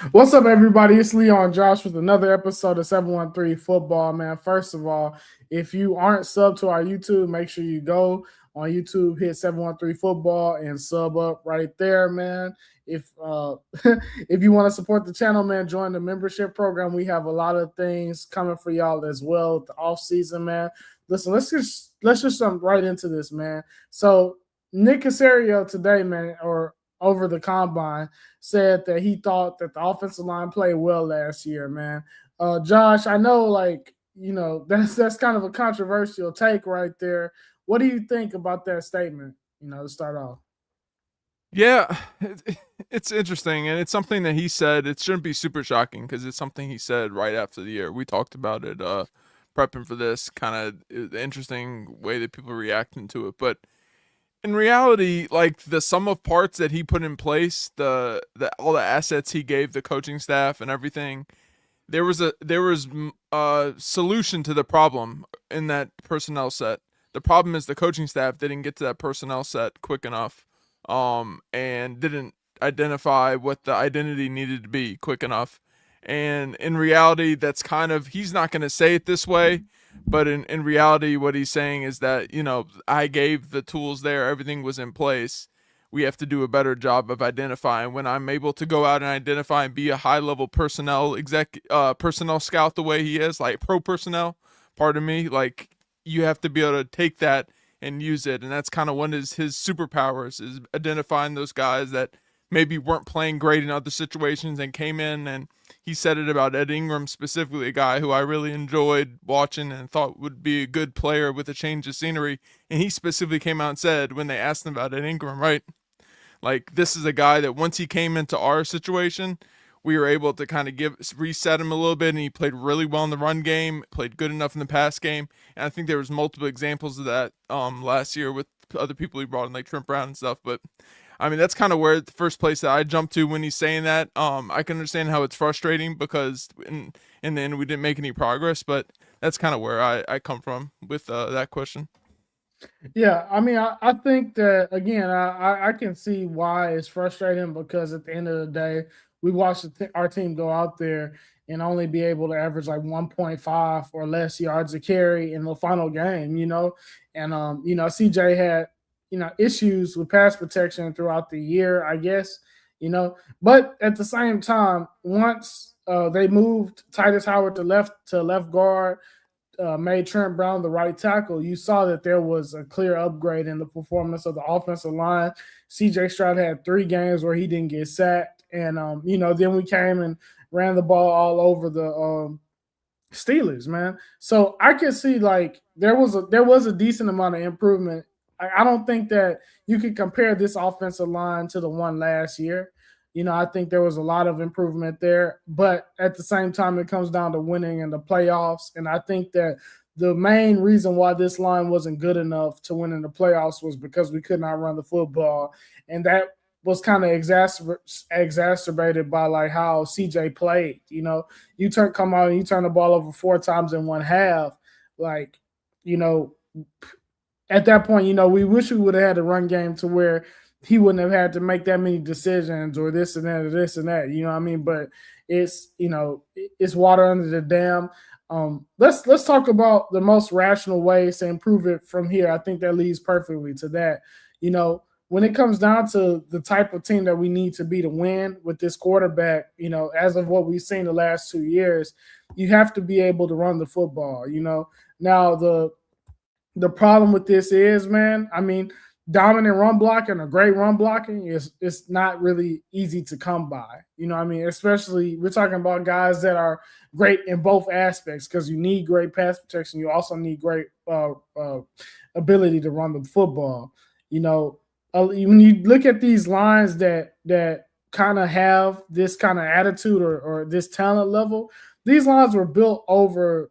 What's up, everybody? It's Leon Josh with another episode of 713 Football, man. First of all, if you aren't sub to our YouTube, make sure you go on YouTube, hit 713 Football, and sub up right there, man. If if you want to support the channel, man, join the membership program. We have a lot of things coming for y'all as well. The off season, man. Listen, let's just jump right into this, man. So Nick Caserio today, man, or over the combine, said that he thought that the offensive line played well last year, man. Josh, I know, like, that's kind of a controversial take right there. What do you think about that statement? To start off. Yeah, it's interesting, and it's something that he said. It shouldn't be super shocking because it's something he said right after the year. We talked about it, prepping for this kind of interesting way that people reacting to it. But in reality, like the sum of parts that he put in place, the all the assets he gave the coaching staff and everything, there was a solution to the problem in that personnel set. The problem is the coaching staff didn't get to that personnel set quick enough, and didn't identify what the identity needed to be quick enough. And in reality, that's kind of, he's not going to say it this way, but in reality, what he's saying is that, I gave the tools there, everything was in place. We have to do a better job of identifying. When I'm able to go out and identify and be a high level personnel scout the way he is, like pro personnel, pardon me, like you have to be able to take that and use it. And that's kind of one of his superpowers, is identifying those guys that maybe weren't playing great in other situations and came in. And he said it about Ed Ingram, specifically a guy who I really enjoyed watching and thought would be a good player with a change of scenery. And he specifically came out and said, when they asked him about Ed Ingram, right, like, this is a guy that once he came into our situation, we were able to kind of reset him a little bit, and he played really well in the run game, played good enough in the pass game. And I think there was multiple examples of that last year with other people he brought in, like Trent Brown and stuff. But I mean, that's kind of where the first place that I jumped to when he's saying that. I can understand how it's frustrating because in the end we didn't make any progress, but that's kind of where I come from with that question. Yeah, I mean, I think that again, I can see why it's frustrating because at the end of the day, we watched our team go out there and only be able to average like 1.5 or less yards a carry in the final game, and CJ had issues with pass protection throughout the year, I guess, but at the same time, once they moved Titus Howard to left guard, made Trent Brown the right tackle, you saw that there was a clear upgrade in the performance of the offensive line. CJ Stroud had 3 games where he didn't get sacked. And, then we came and ran the ball all over the Steelers, man. So I can see like there was a decent amount of improvement. I don't think that you could compare this offensive line to the one last year. I think there was a lot of improvement there, but at the same time, it comes down to winning in the playoffs. And I think that the main reason why this line wasn't good enough to win in the playoffs was because we could not run the football, and that was kind of exacerbated by like how CJ played. Come out and you turn the ball over 4 times in one half, like you know at that point, we wish we would have had a run game to where he wouldn't have had to make that many decisions or this and that or this and that. You know what I mean? But it's water under the dam. Let's talk about the most rational ways to improve it from here. I think that leads perfectly to that. When it comes down to the type of team that we need to be to win with this quarterback, as of what we've seen the last 2 years, you have to be able to run the football. Now the problem with this is, man, I mean, dominant run blocking or great run blocking is it's not really easy to come by. You know what I mean? Especially we're talking about guys that are great in both aspects because you need great pass protection. You also need great ability to run the football. When you look at these lines that kind of have this kind of attitude or this talent level, these lines were built over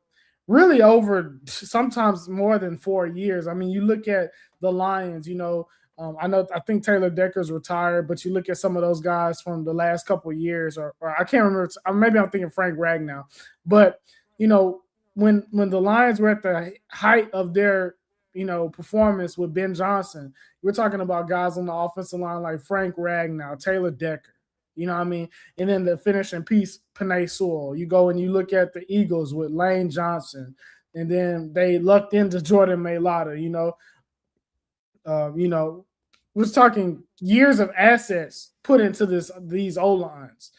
sometimes more than 4 years. I mean, you look at the Lions, I think Taylor Decker's retired, but you look at some of those guys from the last couple of years, or I can't remember. Maybe I'm thinking Frank Ragnow, but when the Lions were at the height of their performance with Ben Johnson, we're talking about guys on the offensive line like Frank Ragnow, Taylor Decker. You know what I mean? And then the finishing piece, Panay Sewell. You go and you look at the Eagles with Lane Johnson, and then they lucked into Jordan Mailata. You know, we're talking years of assets put into these O lines.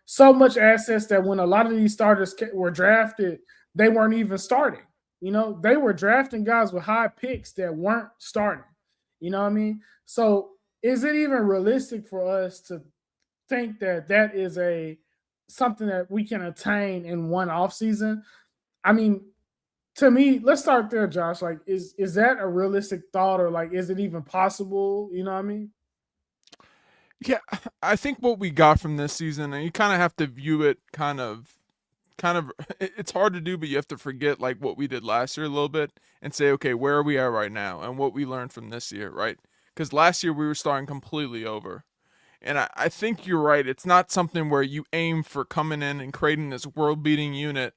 So much assets that when a lot of these starters were drafted, they weren't even starting. They were drafting guys with high picks that weren't starting. You know what I mean? So is it even realistic for us to think that that is a something that we can attain in one off season? I mean, to me, let's start there, Josh. Like, is that a realistic thought, or like, is it even possible? You know what I mean? Yeah, I think what we got from this season, and you kind of have to view it kind of it's hard to do, but you have to forget like what we did last year a little bit and say, okay, where are we at right now and what we learned from this year, right? Because last year we were starting completely over. And I think you're right. It's not something where you aim for coming in and creating this world beating unit.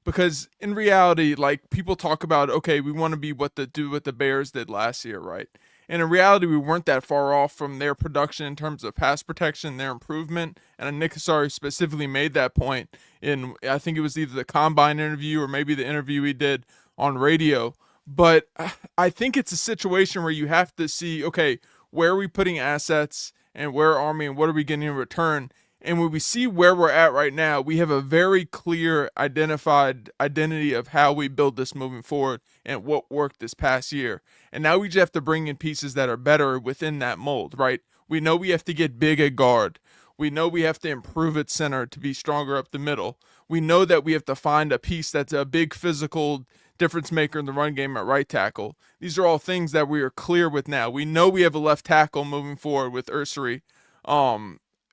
Because in reality, like people talk about, okay, we want to be what the Bears did last year, right? And in reality, we weren't that far off from their production in terms of pass protection, their improvement. And Nick Caserio specifically made that point in, I think it was either the combine interview or maybe the interview he did on radio. But I think it's a situation where you have to see, okay, where are we putting assets and where are we and what are we getting in return? And when we see where we're at right now, we have a very clear identified identity of how we build this moving forward and what worked this past year. And now we just have to bring in pieces that are better within that mold, right? We know we have to get big at guard. We know we have to improve at center to be stronger up the middle. We know that we have to find a piece that's a big physical difference maker in the run game at right tackle. These are all things that we are clear with now. We know we have a left tackle moving forward with Ursary.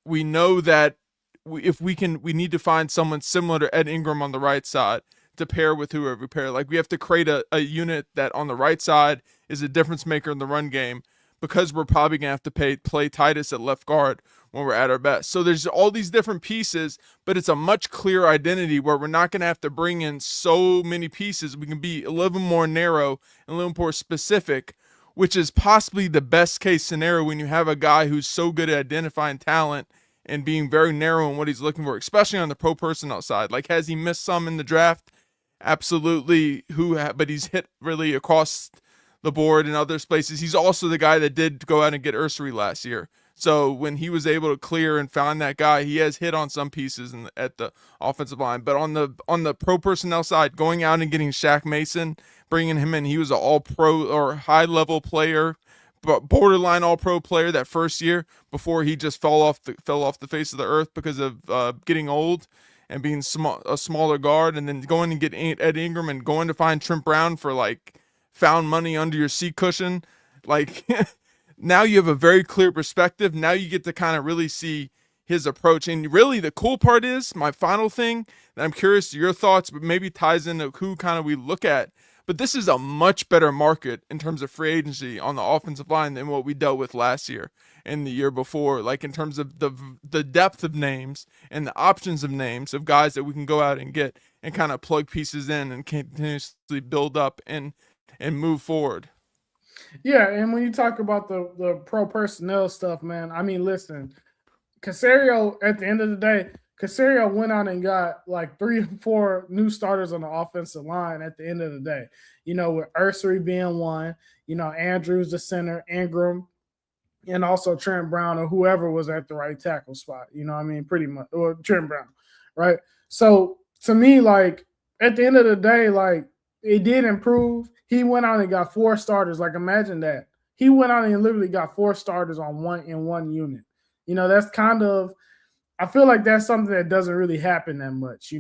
We know that if we need to find someone similar to Ed Ingram on the right side to pair with whoever we pair. Like we have to create a unit that on the right side is a difference maker in the run game because we're probably gonna have to play Titus at left guard when we're at our best. So there's all these different pieces, but it's a much clearer identity where we're not gonna have to bring in so many pieces. We can be a little more narrow and a little more specific, which is possibly the best case scenario when you have a guy who's so good at identifying talent and being very narrow in what he's looking for, especially on the pro personnel side. Like, has he missed some in the draft? Absolutely. But he's hit really across the board in other places. He's also the guy that did go out and get Ursary last year. So when he was able to clear and find that guy, he has hit on some pieces at the offensive line. But on the pro personnel side, going out and getting Shaq Mason, bringing him in, he was an all-pro or high-level player, but borderline all-pro player that first year before he just fell off the face of the earth because of getting old and being a smaller guard, and then going and get Ed Ingram and going to find Trent Brown for like found money under your seat cushion. Like now you have a very clear perspective. Now you get to kind of really see his approach. And really the cool part is my final thing that I'm curious to your thoughts, but maybe ties into who kind of we look at. But this is a much better market in terms of free agency on the offensive line than what we dealt with last year and the year before. Like in terms of the depth of names and the options of names of guys that we can go out and get and kind of plug pieces in and continuously build up and move forward. Yeah, and when you talk about the pro personnel stuff, man, I mean, listen, Caserio, at the end of the day, Caserio went out and got like 3 or 4 new starters on the offensive line at the end of the day. With Ursary being one, Andrews the center, Ingram, and also Trent Brown or whoever was at the right tackle spot. You know what I mean? Pretty much, or Trent Brown, right? So to me, like at the end of the day, like it did improve. He went out and got 4 starters. Like imagine that. He went out and literally got 4 starters on one unit. That's kind of, I feel like that's something that doesn't really happen that much.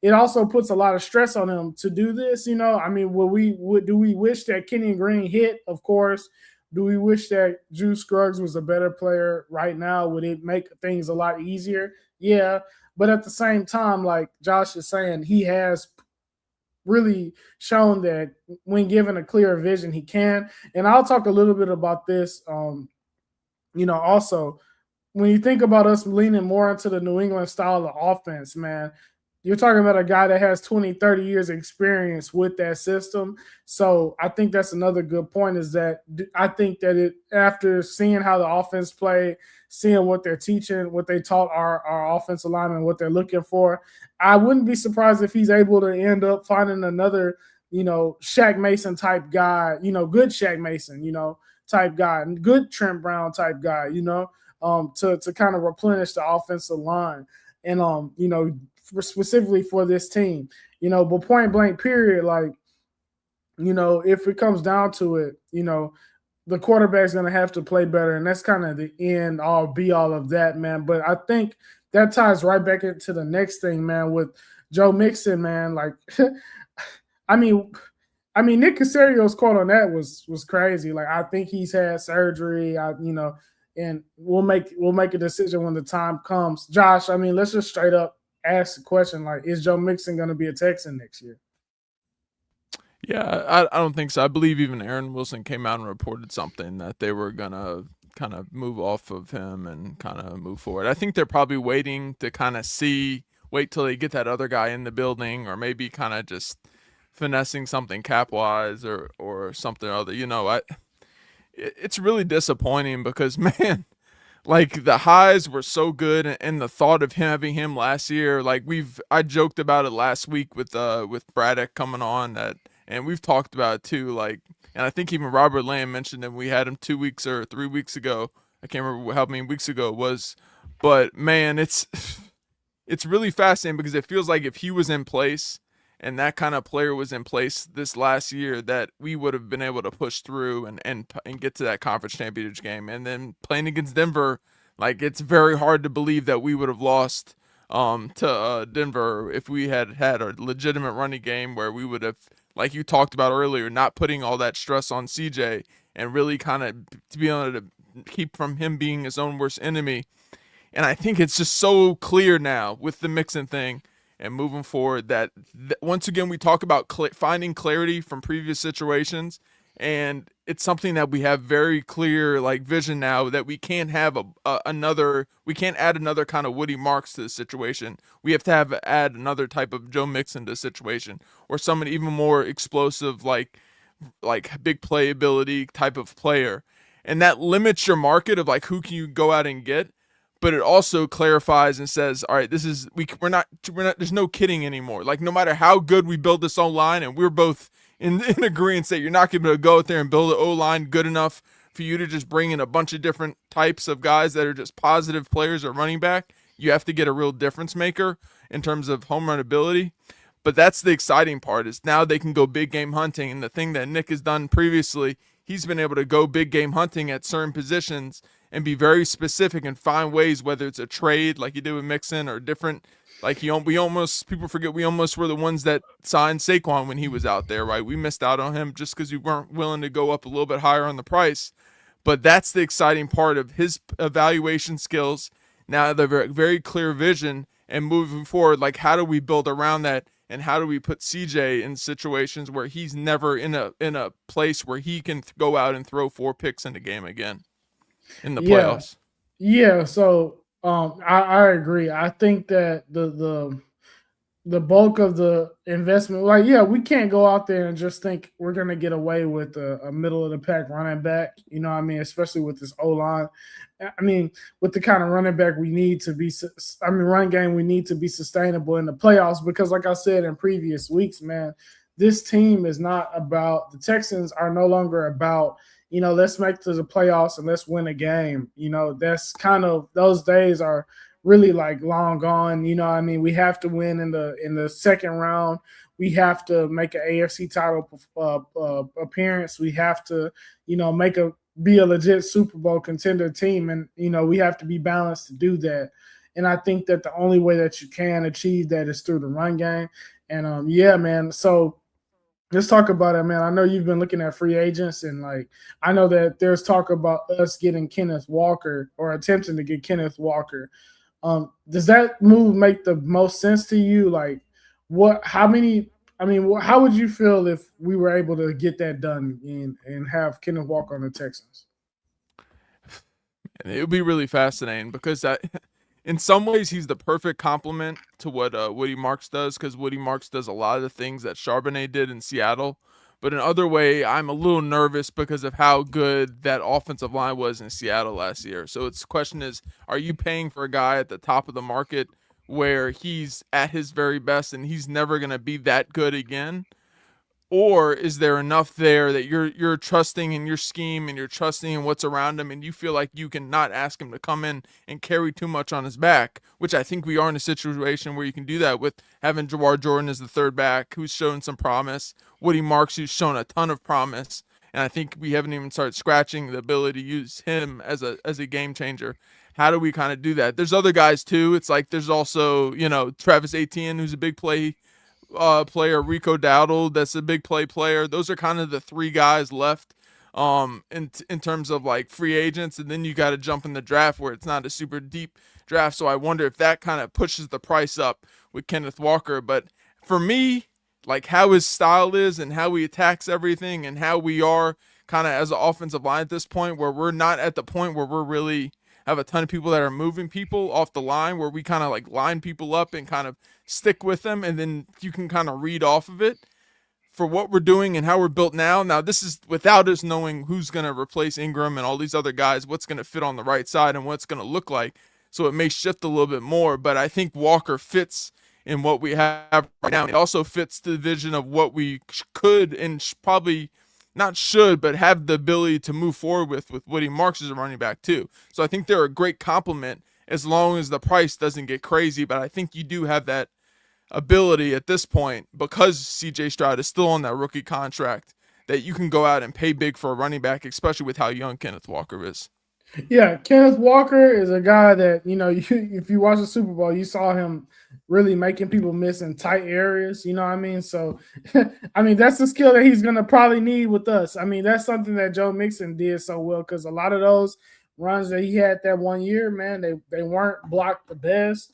It also puts a lot of stress on him to do this. I mean, do we wish that Kenyon Green hit? Of course. Do we wish that Drew Scruggs was a better player right now? Would it make things a lot easier? Yeah. But at the same time, like Josh is saying, he has really shown that when given a clear vision, he can. And I'll talk a little bit about this. Also, when you think about us leaning more into the New England style of offense, man, You're talking about a guy that has 20, 30 years experience with that system. So I think that's another good point is that I think that it after seeing how the offense played, seeing what they're teaching, what they taught our offensive linemen, what they're looking for, I wouldn't be surprised if he's able to end up finding another, Shaq Mason type guy, good Shaq Mason, type guy, good Trent Brown type guy, to kind of replenish the offensive line. And specifically for this team. But point blank, period, like, if it comes down to it, the quarterback's going to have to play better. And that's kind of the end all be all of that, man. But I think that ties right back into the next thing, man, with Joe Mixon, man. Like, I mean, Nick Casario's quote on that was crazy. Like, I think he's had surgery. And we'll make a decision when the time comes. Josh, let's just straight up ask the question: like, is Joe Mixon going to be a Texan next year? Yeah, I don't think so. I believe even Aaron Wilson came out and reported something that they were gonna kind of move off of him and kind of move forward. I think they're probably waiting to kind of wait till they get that other guy in the building, or maybe kind of just finessing something cap wise or something or other. It's really disappointing because man, like the highs were so good, and the thought of having him last year, like I joked about it last week with Braddock coming on that, and we've talked about it too, like, and I think even Robert Lamb mentioned him. We had him 2 weeks or 3 weeks ago. I can't remember how many weeks ago it was, but man, it's really fascinating because it feels like if he was in place and that kind of player was in place this last year, that we would have been able to push through and get to that conference championship game. And then playing against Denver, like it's very hard to believe that we would have lost to Denver if we had had a legitimate running game where we would have, like you talked about earlier, not putting all that stress on CJ and really kind of to be able to keep from him being his own worst enemy. And I think it's just so clear now with the Mixon thing and moving forward that once again we talk about finding clarity from previous situations, and it's something that we have very clear like vision now that we can't have we can't add another kind of Woody Marks to the situation. We have to add another type of Joe Mixon to the situation, or someone even more explosive like big playability type of player, and that limits your market of like who can you go out and get, but it also clarifies and says, all right, this is we're not there's no kidding anymore. Like no matter how good we build this O line, and we're both in agreement that you're not going to go out there and build an O line good enough for you to just bring in a bunch of different types of guys that are just positive players or running back. You have to get a real difference maker in terms of home run ability. But that's the exciting part is now they can go big game hunting. And the thing that Nick has done previously, he's been able to go big game hunting at certain positions and be very specific and find ways, whether it's a trade like he did with Mixon or different. Like people forget we almost were the ones that signed Saquon when he was out there, right? We missed out on him just because we weren't willing to go up a little bit higher on the price. But that's the exciting part of his evaluation skills. Now the very, very clear vision and moving forward, like how do we build around that, and how do we put CJ in situations where he's never in a place where he can go out and throw 4 picks in a game again in the Yeah, playoffs. yeah. So I agree. I think that the bulk of the investment, like, yeah, we can't go out there and just think we're gonna get away with a middle of the pack running back. You know what I mean? Especially with this O line. With the kind of running back we need to be, run game we need to be sustainable in the playoffs. Because, like I said in previous weeks, man, this team is not about the Texans are no longer about, let's make it to the playoffs and let's win a game. That's kind of those days are really like long gone. We have to win in the second round. We have to make an AFC title appearance. We have to, make a be a legit Super Bowl contender team, and we have to be balanced to do that. And I think that the only way that you can achieve that is through the run game. And yeah, man. So let's talk about it, man. I know you've been looking at free agents, and like I know that there's talk about us getting Kenneth Walker or attempting to get Kenneth Walker. Does that move make the most sense to you? Like, what? How many? How would you feel if we were able to get that done and have Kenneth Walker on the Texans? And it would be really fascinating because in some ways he's the perfect complement to what Woody Marks does, because Woody Marks does a lot of the things that Charbonnet did in Seattle. But in other way, I'm a little nervous because of how good that offensive line was in Seattle last year. So its question is, are you paying for a guy at the top of the market where he's at his very best and he's never going to be that good again? Or is there enough there that you're trusting in your scheme and you're trusting in what's around him, and you feel like you can not ask him to come in and carry too much on his back, which I think we are in a situation where you can do that with having Jawar Jordan as the third back, who's shown some promise, Woody Marks, who's shown a ton of promise, and I think we haven't even started scratching the ability to use him as a game changer. How do we kind of do that? There's other guys too. It's like there's also, Travis Etienne, who's a big player, Rico Dowdle, that's a big player. Those are kind of the three guys left in terms of like free agents, and then you got to jump in the draft where it's not a super deep draft. So I wonder if that kind of pushes the price up with Kenneth Walker. But for me, like how his style is and how he attacks everything and how we are kind of as an offensive line at this point, where we're not at the point where we're really have a ton of people that are moving people off the line, where we kind of like line people up and kind of stick with them, and then you can kind of read off of it for what we're doing and how we're built now. Now, this is without us knowing who's going to replace Ingram and all these other guys, what's going to fit on the right side and what's going to look like. So it may shift a little bit more, but I think Walker fits in what we have right now. It also fits the vision of what we could and probably not should, but have the ability to move forward with Woody Marks as a running back too. So I think they're a great complement as long as the price doesn't get crazy. But I think you do have that ability at this point, because CJ Stroud is still on that rookie contract, that you can go out and pay big for a running back, especially with how young Kenneth Walker is. Yeah, Kenneth Walker is a guy that, if you watch the Super Bowl, you saw him really making people miss in tight areas. You know what I mean? So, I mean, that's the skill that he's going to probably need with us. I mean, that's something that Joe Mixon did so well, because a lot of those runs that he had that one year, man, they weren't blocked the best.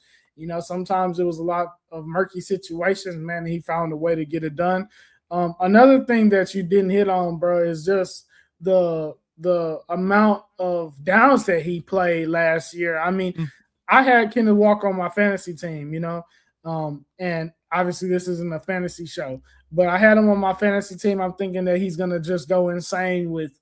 Sometimes it was a lot of murky situations, man. He found a way to get it done. Another thing that you didn't hit on, bro, is just the amount of downs that he played last year. I mean, I had Kenneth Walker on my fantasy team, and obviously this isn't a fantasy show, but I had him on my fantasy team. I'm thinking that he's going to just go insane with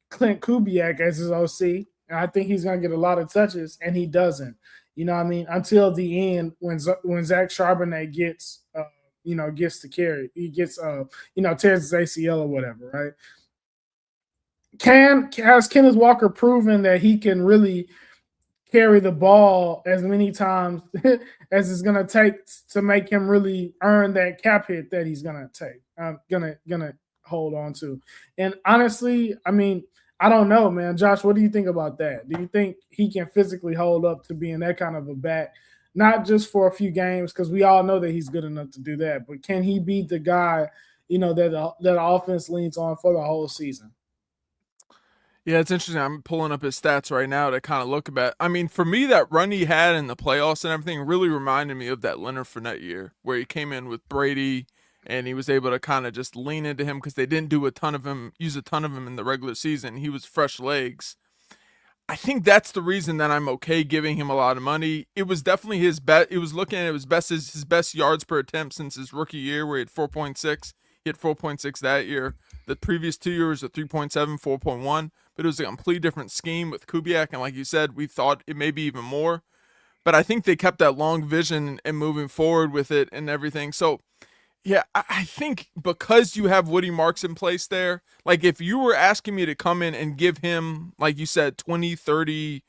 Clint Kubiak as his OC, and I think he's going to get a lot of touches, and he doesn't. You know what I mean? Until the end, when Zach Charbonnet gets to carry, he gets tears his ACL or whatever, right? Has Kenneth Walker proven that he can really carry the ball as many times as it's going to take to make him really earn that cap hit that he's going to take, gonna hold on to? And honestly, I mean, I don't know, man. Josh, what do you think about that? Do you think he can physically hold up to being that kind of a back, not just for a few games, because we all know that he's good enough to do that, but can he be the guy, that the offense leans on for the whole season? Yeah, it's interesting. I'm pulling up his stats right now to kind of look at. I mean, for me, that run he had in the playoffs and everything really reminded me of that Leonard Fournette year, where he came in with Brady and he was able to kind of just lean into him because they didn't use a ton of him in the regular season. He was fresh legs. I think that's the reason that I'm okay giving him a lot of money. It was definitely his best. It was looking at his best yards per attempt since his rookie year, where he had 4.6. He had 4.6 that year. The previous 2 years were 3.7, 4.1. But it was a completely different scheme with Kubiak, and like you said, we thought it may be even more. But I think they kept that long vision and moving forward with it and everything. So, yeah, I think because you have Woody Marks in place there, like if you were asking me to come in and give him, like you said, 20, 30,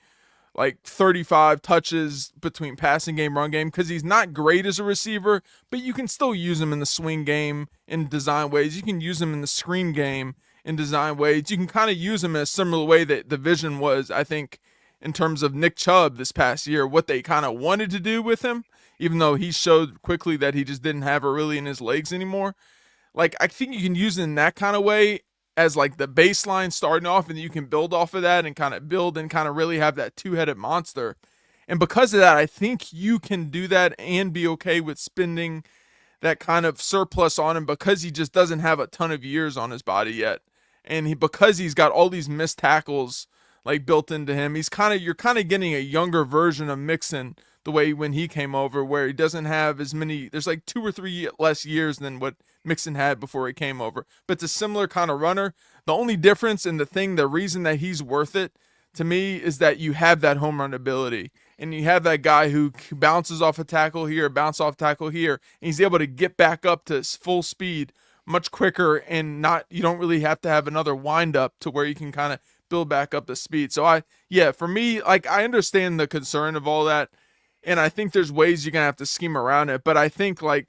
like 35 touches between passing game, run game, because he's not great as a receiver, but you can still use him in the swing game in design ways. You can use him in the screen game in design ways. You can kind of use him in a similar way that the vision was, I think, in terms of Nick Chubb this past year, what they kind of wanted to do with him, even though he showed quickly that he just didn't have it really in his legs anymore. Like, I think you can use it in that kind of way as like the baseline starting off, and you can build off of that and kind of build and kind of really have that two-headed monster. And because of that, I think you can do that and be okay with spending that kind of surplus on him, because he just doesn't have a ton of years on his body yet. And because he's got all these missed tackles like built into him. You're kind of getting a younger version of Mixon the way when he came over, where he doesn't have as many. There's like 2 or 3 less years than what Mixon had before he came over. But it's a similar kind of runner. The only difference and the reason that he's worth it to me is that you have that home run ability. And you have that guy who bounces off a tackle here, bounce off tackle here, and he's able to get back up to full speed much quicker, and not you don't really have to have another wind up to where you can kind of build back up the speed. So for me, like I understand the concern of all that, and I think there's ways you're gonna have to scheme around it. But I think like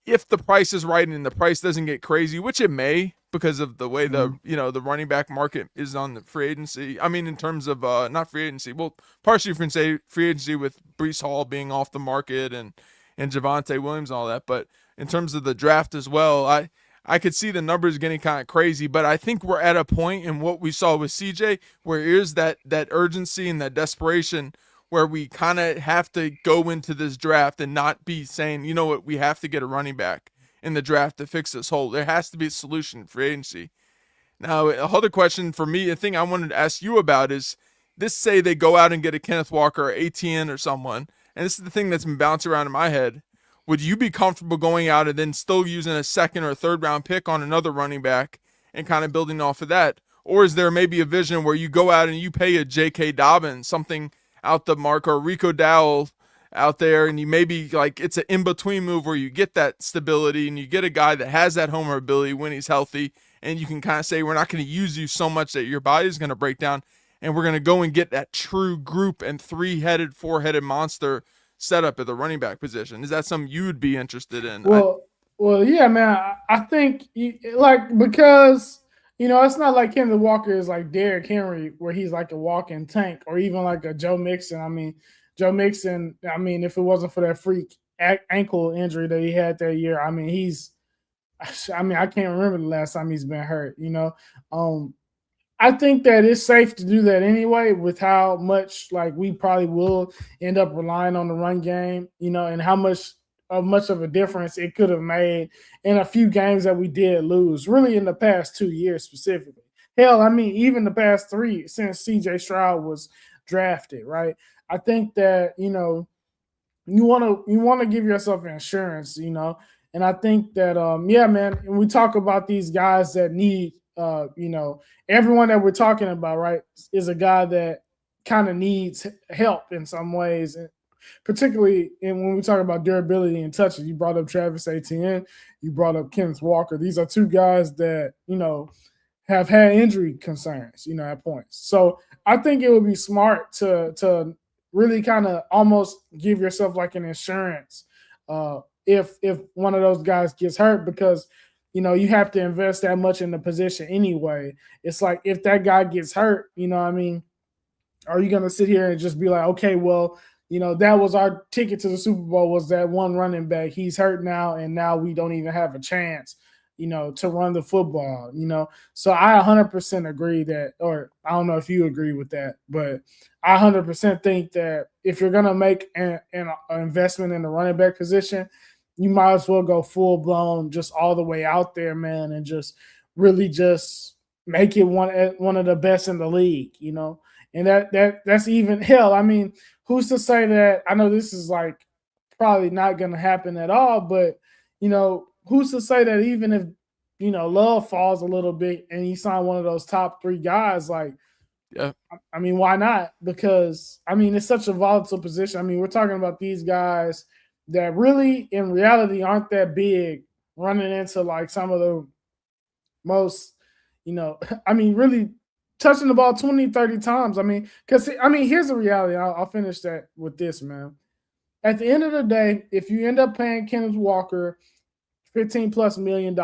if the price is right and the price doesn't get crazy, which it may because of the way the running back market is on the free agency. I mean, in terms of not free agency, well, partially free agency with Breece Hall being off the market and Javonte Williams and all that, but in terms of the draft as well, I could see the numbers getting kind of crazy. But I think we're at a point in what we saw with CJ where there's that urgency and that desperation where we kind of have to go into this draft and not be saying, you know what, we have to get a running back in the draft to fix this hole. There has to be a solution for agency. Now, a other question for me, a thing I wanted to ask you about is this: say they go out and get a Kenneth Walker or ATN or someone, and this is the thing that's been bouncing around in my head. Would you be comfortable going out and then still using a second or third round pick on another running back and kind of building off of that? Or is there maybe a vision where you go out and you pay a J.K. Dobbins something out the mark, or Rico Dowell out there, and you maybe like it's an in-between move where you get that stability and you get a guy that has that homer ability when he's healthy, and you can kind of say we're not going to use you so much that your body's going to break down, and we're going to go and get that true group and three-headed, four-headed monster setup at the running back position. Is that something you would be interested in? Well, yeah, man. I think because it's not like Kenneth Walker is like Derrick Henry, where he's like a walking tank, or even like a Joe Mixon. I mean, Joe Mixon. I mean, if it wasn't for that freak ankle injury that he had that year, I mean, I can't remember the last time he's been hurt. I think that it's safe to do that anyway, with how much like we probably will end up relying on the run game, and how much of a difference it could have made in a few games that we did lose, really in the past 2 years specifically. Hell, I mean, even the past 3 since CJ Stroud was drafted, right? I think that, you want to give yourself insurance, and I think that yeah, man, when we talk about these guys that need everyone that we're talking about, right, is a guy that kind of needs help in some ways, and particularly when we talk about durability and touches. You brought up Travis Etienne, you brought up Kenneth Walker. These are 2 guys that have had injury concerns, at points. So I think it would be smart to really kind of almost give yourself like an insurance if one of those guys gets hurt, because you have to invest that much in the position anyway. It's like if that guy gets hurt, I mean, are you going to sit here and just be like, okay, well, that was our ticket to the Super Bowl, was that one running back. He's hurt now, and now we don't even have a chance, to run the football, So I 100% agree that, or I don't know if you agree with that, but I 100% think that if you're going to make an investment in the running back position, you might as well go full blown, just all the way out there, man, and just really just make it one of the best in the league, And that's even, hell, I mean, who's to say that? I know this is like probably not going to happen at all, but who's to say that even if Love falls a little bit and you sign one of those top 3 guys, like, Yeah. I mean, why not? Because I mean, it's such a volatile position. I mean, we're talking about these guys that really in reality aren't that big, running into like some of the most, I mean, really touching the ball 20, 30 times. I mean, because I mean, here's the reality. I'll finish that with this, man. At the end of the day, if you end up paying Kenneth Walker $15+ million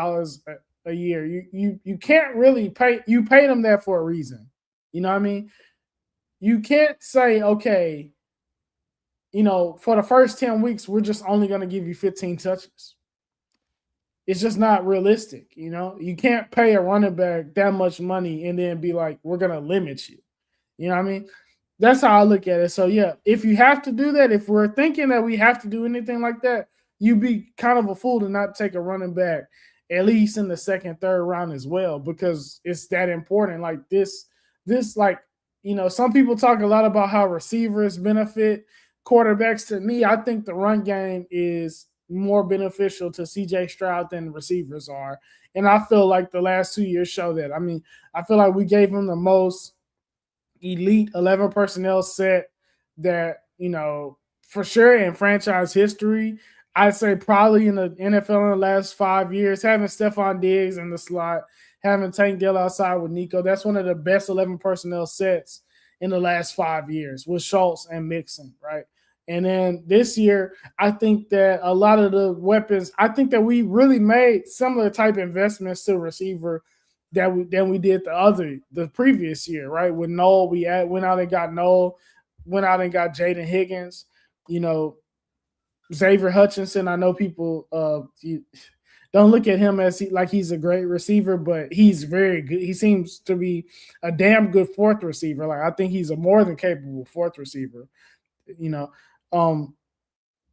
a year, you can't really pay. You paid him that for a reason. You know what I mean? You can't say, okay, for the first 10 weeks, we're just only going to give you 15 touches. It's just not realistic. You can't pay a running back that much money and then be like, we're going to limit you. You know what I mean? That's how I look at it. So, yeah, if you have to do that, if we're thinking that we have to do anything like that, you'd be kind of a fool to not take a running back, at least in the second, third round as well, because it's that important. Like this this like, some people talk a lot about how receivers benefit quarterbacks. To me, I think the run game is more beneficial to CJ Stroud than receivers are. And I feel like the last 2 years show that. I mean, I feel like we gave him the most elite 11 personnel set that, for sure in franchise history. I'd say probably in the NFL in the last 5 years, having Stephon Diggs in the slot, having Tank Dell outside with Nico, that's one of the best 11 personnel sets in the last 5 years with Schultz and Mixon, right? And then this year, I think that a lot of the weapons, I think that we really made similar type investments to receiver than we did the previous year, right? With Noel, went out and got Noel, went out and got Jaden Higgins, you know, Xavier Hutchinson. I know people don't look at him as like he's a great receiver, but he's very good. He seems to be a damn good fourth receiver. Like I think he's a more than capable fourth receiver. You know, um,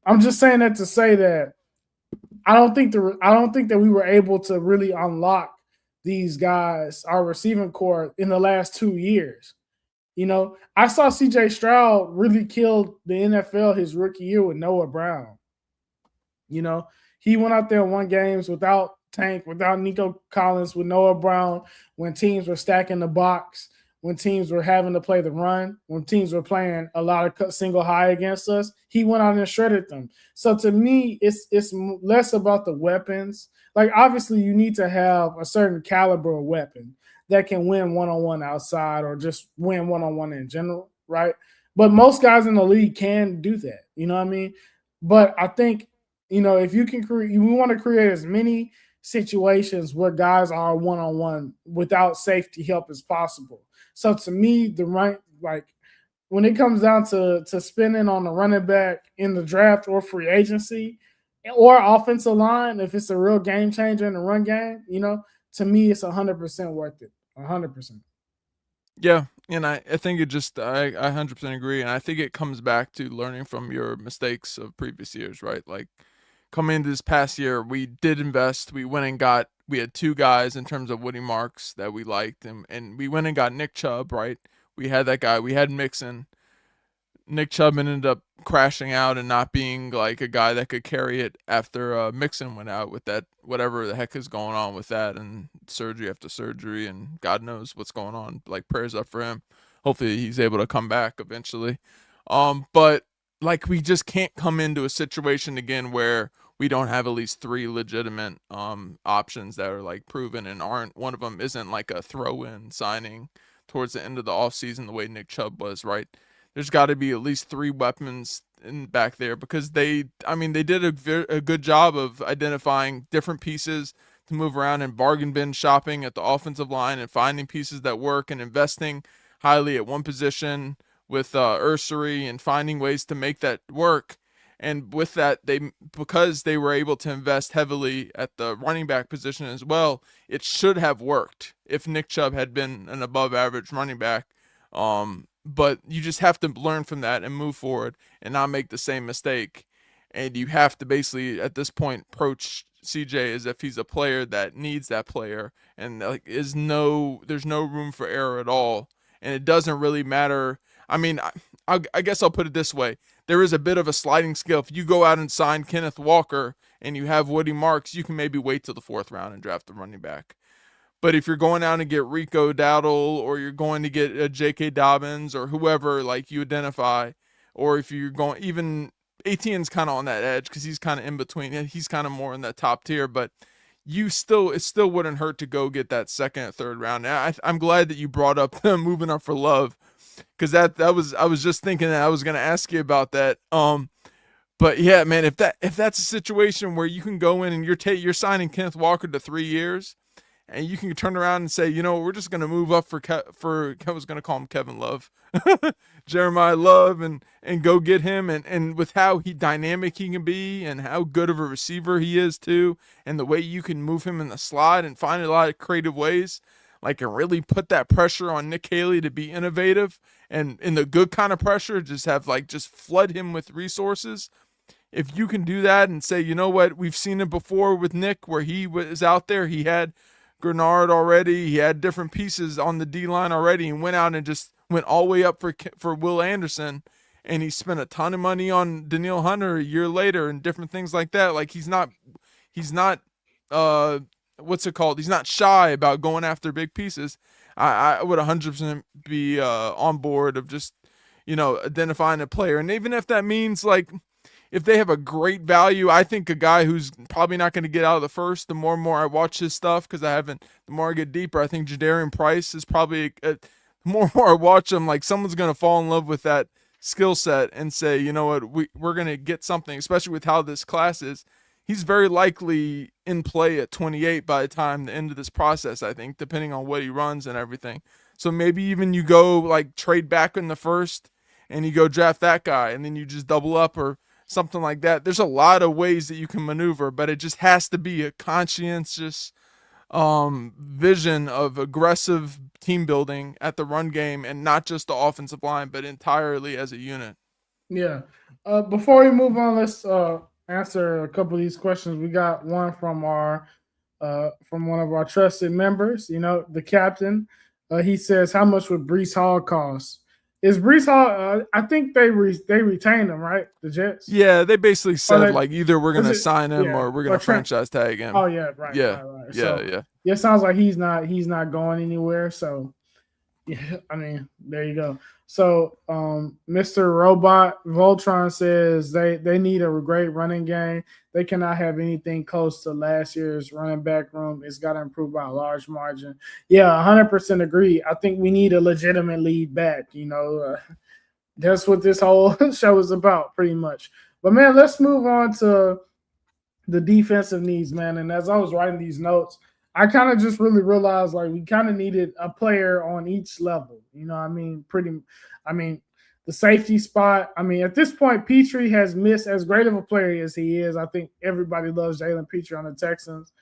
I'm just saying that to say that I don't think that we were able to really unlock these guys, our receiving core, in the last 2 years. I saw CJ Stroud really kill the NFL his rookie year with Noah Brown. You know, he went out there and won games without Tank, without Nico Collins, with Noah Brown, when teams were stacking the box, when teams were having to play the run, when teams were playing a lot of single high against us. He went out and shredded them. So to me, it's less about the weapons. Like obviously, you need to have a certain caliber of weapon that can win one-on-one outside or just win one-on-one in general, right? But most guys in the league can do that. You know what I mean? But I think, if you can create, we want to create as many situations where guys are one-on-one without safety help as possible. So to me, the right, like when it comes down to spending on the running back in the draft or free agency or offensive line, if it's a real game changer in the run game, to me it's 100% worth it. 100%. Yeah, and I think it just I 100% agree, and I think it comes back to learning from your mistakes of previous years, right? Like coming into this past year, we did invest. We had two guys in terms of Woody Marks that we liked, and we went and got Nick Chubb, right? We had that guy. We had Mixon. Nick Chubb ended up crashing out and not being like a guy that could carry it after Mixon went out with that whatever the heck is going on with that and surgery after surgery and God knows what's going on. Like prayers up for him. Hopefully he's able to come back eventually. But like we just can't come into a situation again where we don't have at least three legitimate options that are like proven and aren't one of them isn't like a throw-in signing towards the end of the offseason the way Nick Chubb was, right? There's got to be at least three weapons in back there because they did a good job of identifying different pieces to move around and bargain bin shopping at the offensive line and finding pieces that work and investing highly at one position with Ursary and finding ways to make that work. And with that, because they were able to invest heavily at the running back position as well, it should have worked if Nick Chubb had been an above average running back. But you just have to learn from that and move forward and not make the same mistake. And you have to basically, at this point, approach CJ as if he's a player that needs that player, and like there's no room for error at all. And it doesn't really matter. I mean, I guess I'll put it this way: there is a bit of a sliding scale. If you go out and sign Kenneth Walker and you have Woody Marks, you can maybe wait till the fourth round and draft a running back. But if you're going out and get Rico Dowdle or you're going to get a J.K. Dobbins or whoever like you identify, or if you're going even ATN's kind of on that edge because he's kind of in between. He's kind of more in that top tier, but it still wouldn't hurt to go get that second or third round. I'm glad that you brought up moving up for Love because I was just thinking that I was going to ask you about that. But yeah, man, if that's a situation where you can go in and you're signing Kenneth Walker to 3 years. And you can turn around and say, we're just going to move up for I was going to call him Kevin Love, Jeremiah Love, and go get him. And with how dynamic he can be and how good of a receiver he is too, and the way you can move him in the slot and find a lot of creative ways, like and really put that pressure on Nick Haley to be innovative and in the good kind of pressure, just flood him with resources. If you can do that and say, you know what, we've seen it before with Nick where he was out there, he had Grenard already. He had different pieces on the D line already, and went out and just went all the way up for Will Anderson. And he spent a ton of money on Danielle Hunter a year later and different things like that. Like he's not uh what's it called? He's not shy about going after big pieces. I would 100% be on board of just identifying a player, and even if that means like if they have a great value, I think a guy who's probably not going to get out of the first. The more and more I watch his stuff, because I haven't, the more I get deeper, I think Jadarian Price is probably the more and more I watch him, like someone's going to fall in love with that skill set and say, you know what, we're going to get something, especially with how this class is. He's very likely in play at 28 by the time the end of this process, I think, depending on what he runs and everything. So maybe even you go like trade back in the first and you go draft that guy and then you just double up or something like that. There's a lot of ways that you can maneuver, but it just has to be a conscientious vision of aggressive team building at the run game and not just the offensive line, but entirely as a unit. Yeah. Before we move on, let's answer a couple of these questions. We got one from one of our trusted members. You know, the captain. He says, "How much would Brees Hall cost?" Is Brees Hall? I think they retained him, right? The Jets. Yeah, they basically said like either we're Was gonna it? sign him Yeah. or we're gonna franchise tag him. Oh yeah, right, Yeah, right, right. yeah, So yeah. yeah, it sounds like he's not going anywhere. So yeah, I mean, there you go. So Mr. Robot Voltron says they need a great running game. They cannot have anything close to last year's running back room. It's got to improve by a large margin. Yeah, 100% agree. I think we need a legitimate lead back. That's what this whole show is about, pretty much. But man, let's move on to the defensive needs, man. And as I was writing these notes, I kind of just really realized like we kind of needed a player on each level. You know, I mean, the safety spot. I mean, at this point, Petrie has missed as great of a player as he is. I think everybody loves Jalen Petrie on the Texans.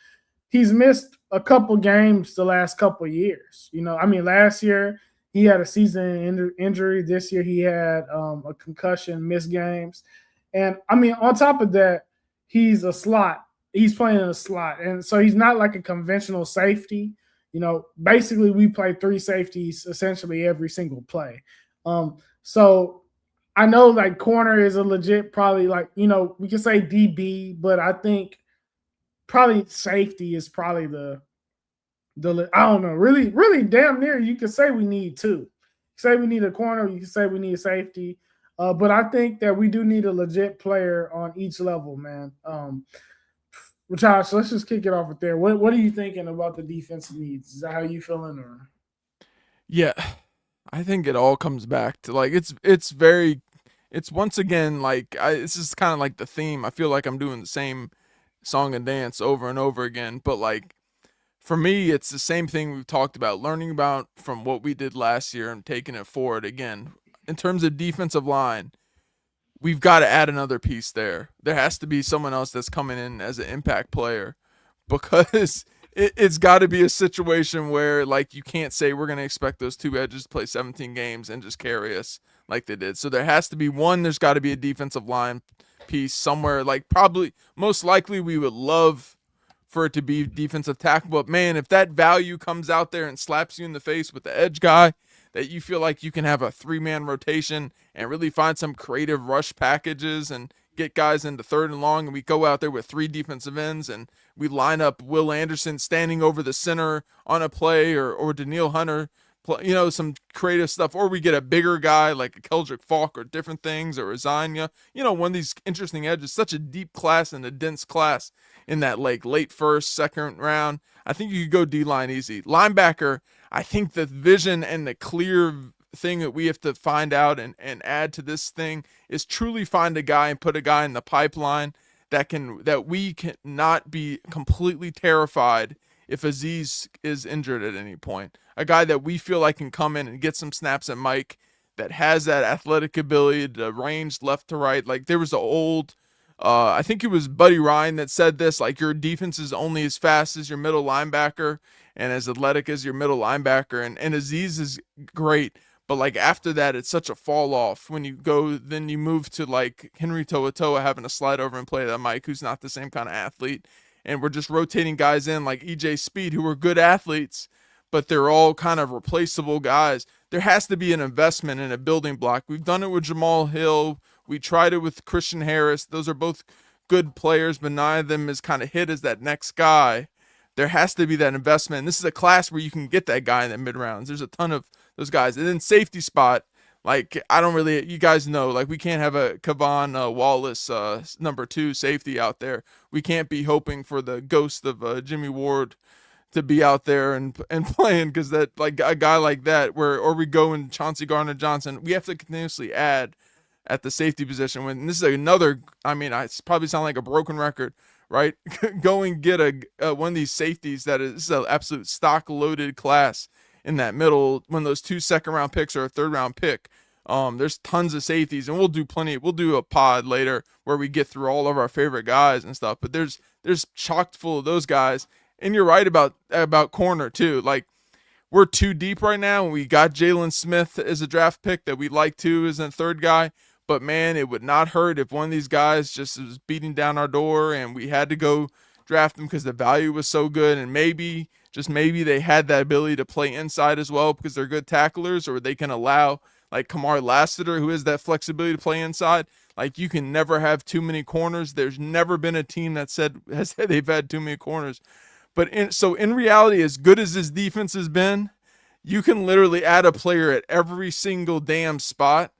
He's missed a couple games the last couple years. You know, I mean, last year he had a season injury. This year he had a concussion, missed games. And I mean, on top of that, he's a slot. He's playing in a slot. And so he's not like a conventional safety. You know, basically we play three safeties essentially every single play. So I know like corner is a legit probably like, we can say DB, but I think probably safety is probably the I don't know, really, really damn near you could say we need two. Say we need a corner, you can say we need a safety. But I think that we do need a legit player on each level, man. Josh, let's just kick it off with there. What are you thinking about the defensive needs? Is that how you feeling? Or Yeah, I think it all comes back to like it's once again like this is kind of like the theme. I feel like I'm doing the same song and dance over and over again, but like for me, it's the same thing we've talked about, learning about from what we did last year and taking it forward again. In terms of defensive line, we've got to add another piece there. There has to be someone else that's coming in as an impact player because it's got to be a situation where like you can't say we're going to expect those two edges to play 17 games and just carry us like they did. So there has to be one. There's got to be a defensive line piece somewhere. Like probably most likely we would love for it to be defensive tackle, but man, if that value comes out there and slaps you in the face with the edge guy, that you feel like you can have a 3-man rotation and really find some creative rush packages and get guys into third and long, and we go out there with 3 defensive ends and we line up Will Anderson standing over the center on a play or Danielle Hunter, some creative stuff, or we get a bigger guy like a Keldrick Falk or different things, or Azania, one of these interesting edges. Such a deep class and a dense class in that like late first, second round. I think you could go D-line easy. Linebacker, I think the vision and the clear thing that we have to find out and add to this thing is truly find a guy and put a guy in the pipeline that we can not be completely terrified if Aziz is injured at any point. A guy that we feel like can come in and get some snaps at Mike, that has that athletic ability to range left to right. Like there was an old, I think it was Buddy Ryan that said this, like your defense is only as fast as your middle linebacker and as athletic as your middle linebacker. And Aziz is great, but like after that, it's such a fall off when then you move to like Henry To'oTo'o having to slide over and play that Mike, who's not the same kind of athlete. and we're just rotating guys in like EJ Speed who are good athletes, but they're all kind of replaceable guys. There has to be an investment in a building block. We've done it with Jamal Hill. We tried it with Christian Harris. Those are both good players, but none of them is kind of hit as that next guy. There has to be that investment. And this is a class where you can get that guy in the mid rounds. There's a ton of those guys. And then safety spot, like I don't really, you guys know, like we can't have a Kavon Wallace number 2 safety out there. We can't be hoping for the ghost of Jimmy Ward to be out there and playing, because that, like a guy like that, or we go in Chauncey Gardner-Johnson, we have to continuously add at the safety position. When this is another, I mean, I probably sound like a broken record, right? Go and get a one of these safeties that is an absolute stock loaded class in that middle. When those 2 second-round picks or a third-round pick, there's tons of safeties, and we'll do a pod later where we get through all of our favorite guys and stuff. But there's chock full of those guys. And you're right about corner too. Like, we're too deep right now, and we got Jalen Smith as a draft pick that we like too as a third guy. But man, it would not hurt if one of these guys just was beating down our door and we had to go draft them because the value was so good. And maybe, just maybe, they had that ability to play inside as well because they're good tacklers, or they can allow like Kamar Lassiter, who has that flexibility to play inside. Like, you can never have too many corners. There's never been a team that has said they've had too many corners. But in reality, as good as this defense has been, you can literally add a player at every single damn spot,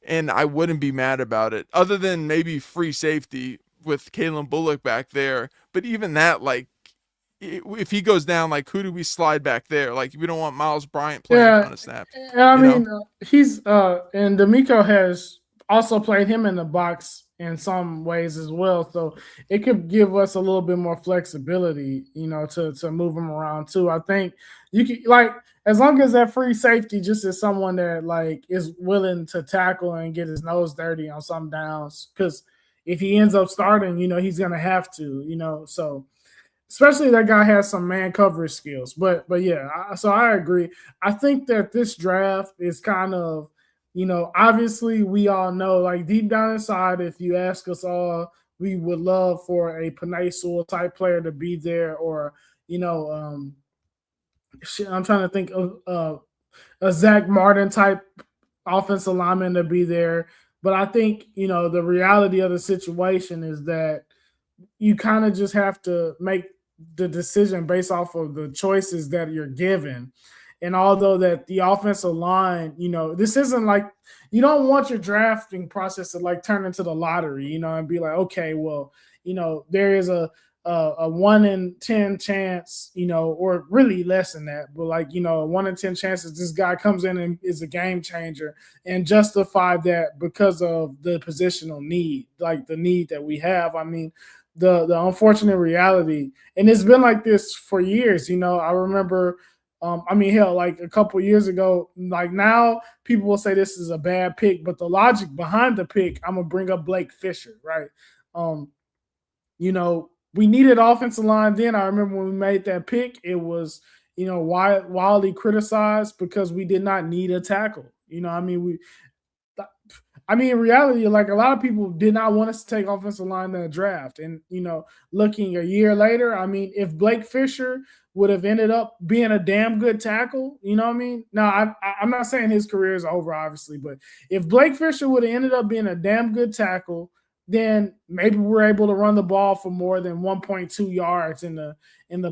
and I wouldn't be mad about it, other than maybe free safety with Kalen Bullock back there. But even that, like, if he goes down, like, who do we slide back there? Like, we don't want Miles Bryant playing a ton of snaps. I mean, he's and D'Amico has also played him in the box in some ways as well, so it could give us a little bit more flexibility, to move him around too. I think you can, like, as long as that free safety just is someone that like is willing to tackle and get his nose dirty on some downs, because if he ends up starting, he's gonna have to, so especially that guy has some man coverage skills. But yeah, so I agree. I think that this draft is kind of, obviously we all know, like, deep down inside, if you ask us all, we would love for a Panay Sewell type player to be there, or I'm trying to think of a Zach Martin type offensive lineman to be there. But I think, the reality of the situation is that you kind of just have to make the decision based off of the choices that you're given. And although that the offensive line, this isn't like, you don't want your drafting process to like turn into the lottery, and be like, okay, well, there is a 1 in 10 chance, or really less than that, but like, 1 in 10 chances this guy comes in and is a game changer, and justify that because of the positional need, like the need that we have. I mean, the unfortunate reality, and it's been like this for years. I remember, hell, like a couple years ago, like, now people will say this is a bad pick, but the logic behind the pick, I'm gonna bring up Blake Fisher, right? We needed offensive line then. I remember when we made that pick, it was, wildly criticized because we did not need a tackle. In reality, like, a lot of people did not want us to take offensive line in the draft. And, looking a year later, if Blake Fisher would have ended up being a damn good tackle, Now, I'm not saying his career is over, obviously, but if Blake Fisher would have ended up being a damn good tackle, then maybe we're able to run the ball for more than 1.2 yards in the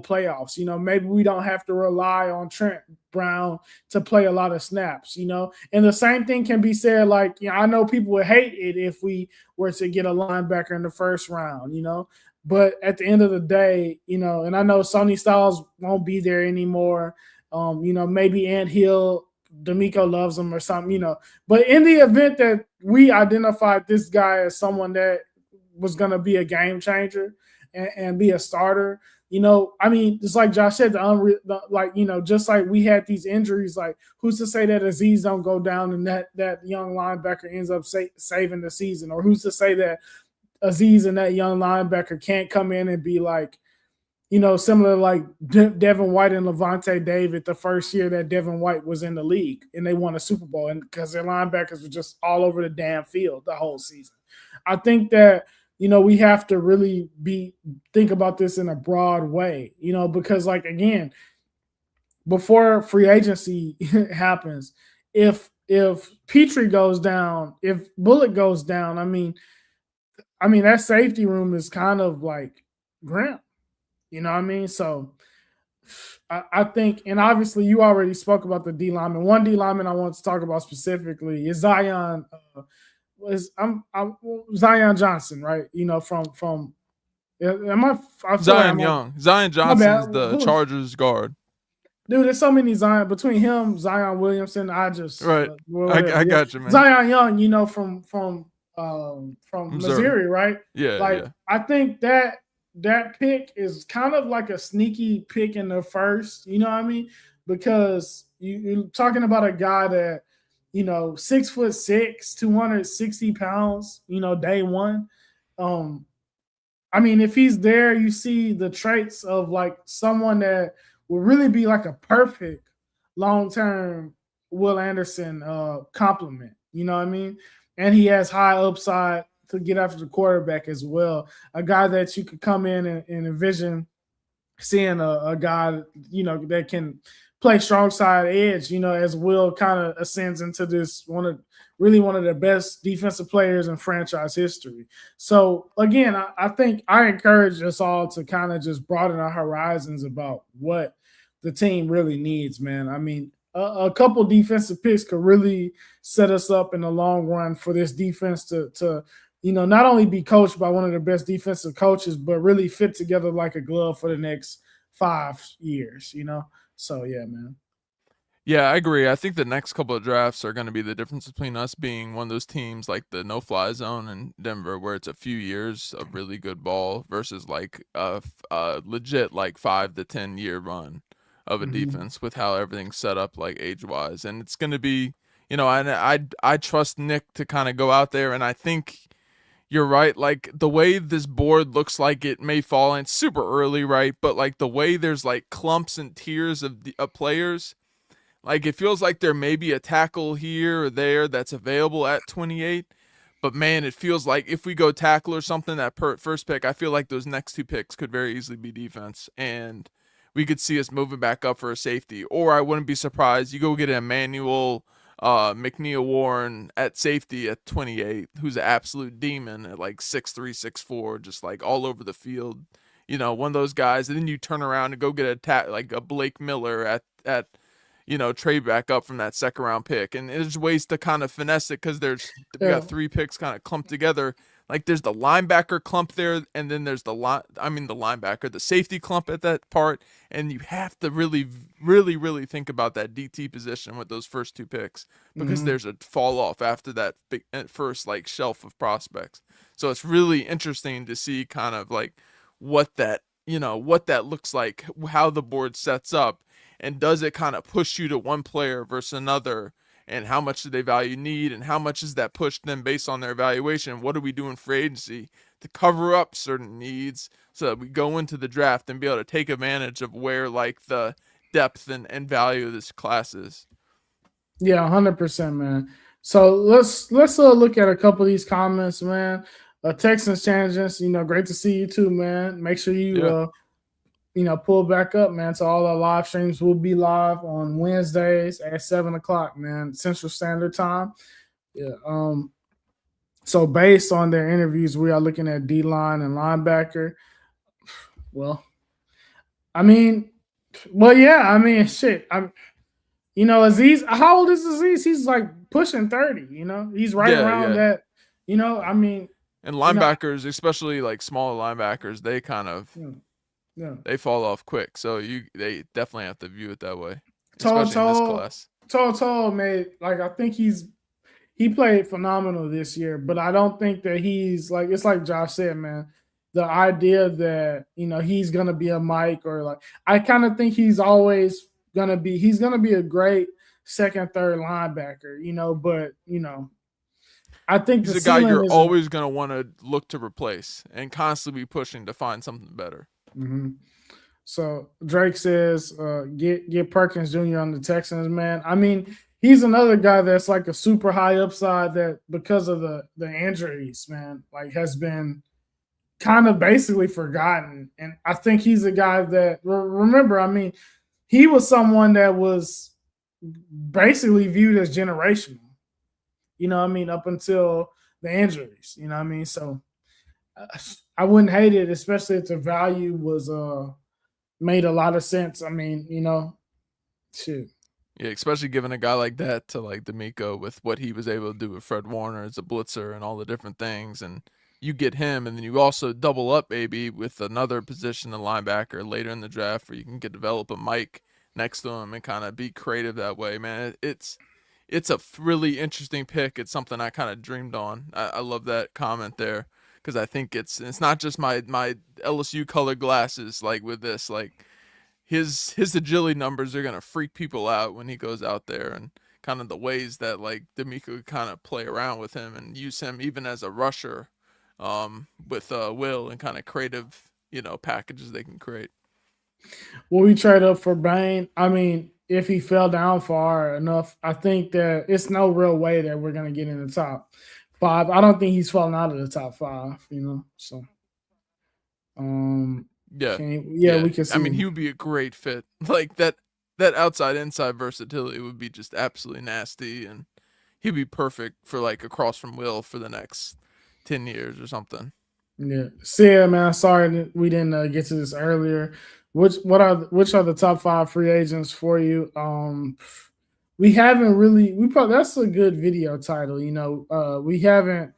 playoffs. Maybe we don't have to rely on Trent Brown to play a lot of snaps, And the same thing can be said, like, I know people would hate it if we were to get a linebacker in the first round, But at the end of the day, and I know Sonny Styles won't be there anymore. Maybe Ant Hill, D'Amico loves him or something, But in the event that we identified this guy as someone that was going to be a game changer and be a starter, just like Josh said, just like we had these injuries, like, who's to say that Azeez don't go down and that young linebacker ends up saving the season? Or who's to say that Azeez and that young linebacker can't come in and be like, similar like Devin White and Levante David the first year that Devin White was in the league and they won a Super Bowl, and because their linebackers were just all over the damn field the whole season. I think that we have to really think about this in a broad way, because like again, before free agency happens, if Petrie goes down, if Bullock goes down, I mean that safety room is kind of like grim. You know what I mean? So I think, and obviously you already spoke about the D lineman. One D lineman I want to talk about specifically is Zion. I'm Zion Johnson, right? From am I feel like Zion I'm Young. Zion my bad. Johnson's the Who Chargers guard. Dude, there's so many Zion between him, Zion Williamson. I just Right. whatever. I Yeah, got you, man. Zion Young, from Missouri. Missouri, right? Yeah, Like yeah. I think that pick is kind of like a sneaky pick in the first. You know what I mean? Because you're talking about a guy that 6'6", 260 pounds. Day one. Um, I mean, if he's there, you see the traits of like someone that will really be like a perfect long term Will Anderson compliment. You know what I mean? And he has high upside to get after the quarterback as well. A guy that you could come in and envision seeing a guy, that can play strong side edge, as Will kind of ascends into this one of the best defensive players in franchise history. So again, I think I encourage us all to kind of just broaden our horizons about what the team really needs, man. I mean, a couple defensive picks could really set us up in the long run for this defense to not only be coached by one of the best defensive coaches, but really fit together like a glove for the next 5 years. So yeah, man. Yeah, I agree. I think the next couple of drafts are going to be the difference between us being one of those teams like the no-fly zone in Denver, where it's a few years of really good ball, versus like a legit like 5 to 10 year run of a Mm-hmm. defense with how everything's set up like age-wise, and it's going to be, and I trust Nick to kind of go out there, and I think you're right. Like the way this board looks like it may fall, and it's super early, right? But like the way there's like clumps and tiers of players, like it feels like there may be a tackle here or there that's available at 28. But man, it feels like if we go tackle or something that first pick, I feel like those next two picks could very easily be defense, and we could see us moving back up for a safety. Or I wouldn't be surprised you go get an Emmanuel McNeil Warren at safety at 28, who's an absolute demon at like 6'3", 6'4", just like all over the field. One of those guys, and then you turn around and go get like a Blake Miller at trade back up from that second round pick. And there's ways to kind of finesse it because we Yeah. got three picks kind of clumped together. Like there's the linebacker clump there, and then there's the linebacker, the safety clump at that part, and you have to really, really, really think about that DT position with those first two picks because Mm-hmm. there's a fall off after that first like shelf of prospects. So it's really interesting to see kind of like what that looks like, how the board sets up, and does it kind of push you to one player versus another, and how much do they value need, and how much is that pushed them based on their evaluation? What are we doing for agency to cover up certain needs so that we go into the draft and be able to take advantage of where like the depth and value of this class is? Yeah, 100%, man. So let's look at a couple of these comments, man. Texans Tangents, great to see you too, man. Make sure you Yeah. pull back up, man. So all our live streams will be live on Wednesdays at 7 o'clock, man, Central Standard Time. Yeah. So based on their interviews, we are looking at D line and linebacker. Well, I mean, well, yeah. I mean, shit. Aziz. How old is Aziz? He's like pushing 30. He's right Yeah, around yeah. that. I mean, And you know, linebackers, especially like smaller linebackers, they kind of yeah. Yeah. they fall off quick. So they definitely have to view it that way, especially in this Toto, class. Toto made like I think he played phenomenal this year, but I don't think that he's like it's like Josh said, man. The idea that he's gonna be a Mike or like I kind of think he's gonna be a great second, third linebacker, but I think the He's a guy ceiling you're isn't. always going to want to look to replace and constantly be pushing to find something better. Mhm. So Drake says, get Perkins Jr. on the Texans, man. I mean, he's another guy that's like a super high upside that because of the injuries, man, like has been. kind of basically forgotten. And I think he's a guy that remember. I mean, he was someone that was basically viewed as generational. You know what I mean? Up until the injuries. You know what I mean? So I wouldn't hate it, especially if the value was made a lot of sense. I mean, shoot. Yeah, especially given a guy like that to like D'Amico with what he was able to do with Fred Warner as a blitzer and all the different things, and you get him, and then you also double up maybe with another position, a linebacker later in the draft, where you can get develop a Mike next to him and kind of be creative that way. Man, it's a really interesting pick. It's something I kind of dreamed on. I love that comment there because I think it's not just my LSU colored glasses like with this like his agility numbers are gonna freak people out when he goes out there and kind of the ways that like D'Amico kind of play around with him and use him even as a rusher with Will and kind of creative packages they can create. Will we trade up for Bain? I mean, if he fell down far enough, I think that it's no real way that we're gonna get in the top five. I don't think he's falling out of the top five, So um Yeah, yeah, yeah. we can I mean, see. he would be a great fit. Like that outside inside versatility would be just absolutely nasty, and he'd be perfect for like across from Will for the next 10 years or something. Yeah. See ya, man. Sorry that we didn't get to this earlier. Which are the top five free agents for you? We haven't really we probably that's a good video title. We haven't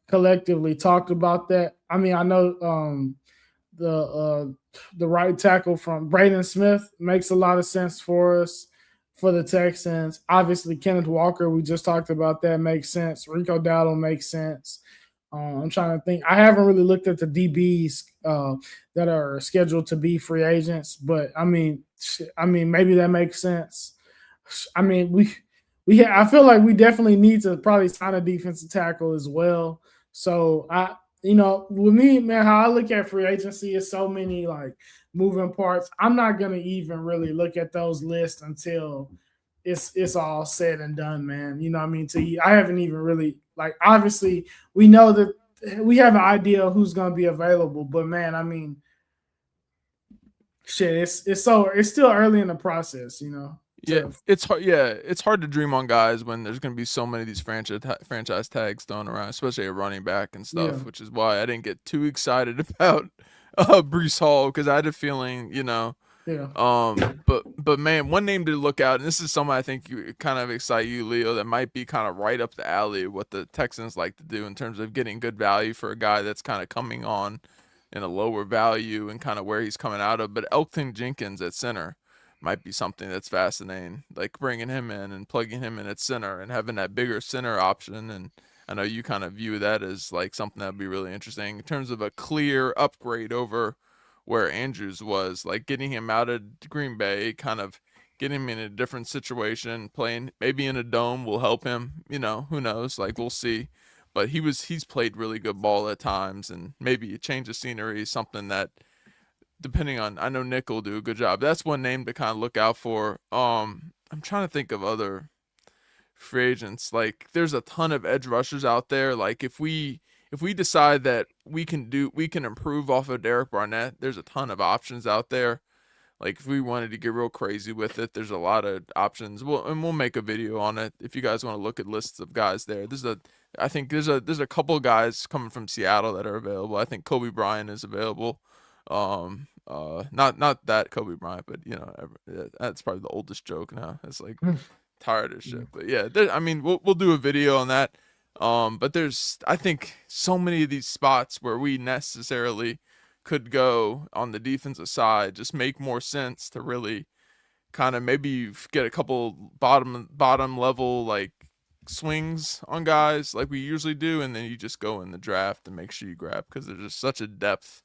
collectively talked about that. I mean, I know the uh, the right tackle from Braden Smith makes a lot of sense for us for the Texans. Obviously, Kenneth Walker, we just talked about that, makes sense. Rico Dowdle makes sense. I'm trying to think. I haven't really looked at the DBs that are scheduled to be free agents, but I mean, maybe that makes sense. I mean, I feel like we definitely need to probably sign a defensive tackle as well. So with me, man, how I look at free agency is so many like moving parts. I'm not gonna even really look at those lists until it's all said and done, man. You know what I mean? I haven't even really like obviously we know that we have an idea of who's gonna be available, but man, I mean, shit, it's still early in the process, Yeah, to it's hard. Yeah, it's hard to dream on guys when there's gonna be so many of these franchise tags thrown around, especially a running back and yeah, stuff. Which is why I didn't get too excited about Brees Hall because I had a feeling, yeah. but man, one name to look out, and this is something I think you kind of excite you, Leo, that might be kind of right up the alley of what the Texans like to do in terms of getting good value for a guy that's kind of coming on in a lower value and kind of where he's coming out of. But Elton Jenkins at center might be something that's fascinating, like bringing him in and plugging him in at center and having that bigger center option. And I know you kind of view that as like something that'd be really interesting in terms of a clear upgrade over where Andrews was, like getting him out of Green Bay, kind of getting him in a different situation, playing maybe in a dome will help him. Who knows? Like we'll see. But he's played really good ball at times, and maybe a change of scenery is something that, depending on, I know Nick will do a good job. That's one name to kind of look out for. I'm trying to think of other free agents. Like there's a ton of edge rushers out there. Like if we decide that we can improve off of Derek Barnett, there's a ton of options out there. Like if we wanted to get real crazy with it, there's a lot of options. We'll make a video on it if you guys want to look at lists of guys there. I think there's a couple of guys coming from Seattle that are available. I think Kobe Bryant is available. Not that Kobe Bryant, but that's probably the oldest joke now. It's like tired of Yeah. shit. But yeah, I mean, we'll do a video on that. But there's, I think, so many of these spots where we necessarily could go on the defensive side just make more sense to really kind of maybe get a couple bottom level like swings on guys like we usually do, and then you just go in the draft and make sure you grab because there's just such a depth